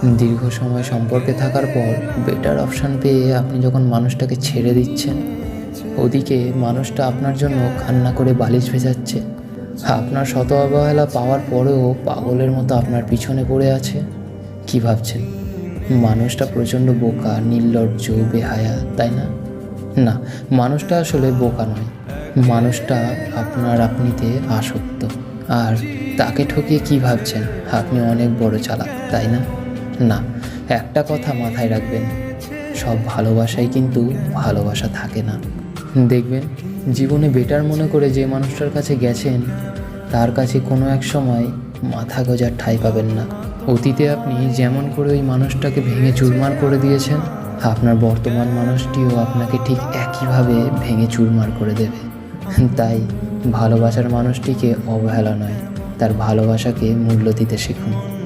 দীর্ঘ সময় সম্পর্কে থাকার পর বেটার অপশান পেয়ে আপনি যখন মানুষটাকে ছেড়ে দিচ্ছেন, ওদিকে মানুষটা আপনার জন্য কান্না করে বালিশ ভেজাচ্ছে। আপনার শত অবহেলা পাওয়ার পরেও পাগলের মতো আপনার পিছনে পড়ে আছে। কি ভাবছেন মানুষটা প্রচণ্ড বোকা, নির্লজ্জ, বেহায়া, তাই না? না, মানুষটা আসলে বোকা নয়। মানুষটা আপনার আপনিতে আসক্ত। আর তাকে ঠকিয়ে কি ভাবছেন আপনি অনেক বড় চালাক, তাই না? না, একটা কথা মাথায় রাখবেন, সব ভালোবাসাই কিন্তু ভালোবাসা থাকে না। দেখবেন জীবনে বেটার মনে করে যে মানুষটার কাছে গেছেন, তার কাছে কোনো এক সময় মাথা গোঁজার ঠাঁই পাবেন না। অতীতে আপনি যেমন করে ওই মানুষটাকে ভেঙে চুরমার করে দিয়েছেন, আপনার বর্তমান মানুষটিও আপনাকে ঠিক একইভাবে ভেঙে চুরমার করে দেবে। তাই ভালোবাসার মানুষটিকে অবহেলা নয়, তার ভালোবাসাকে মূল্য দিতে শিখুন।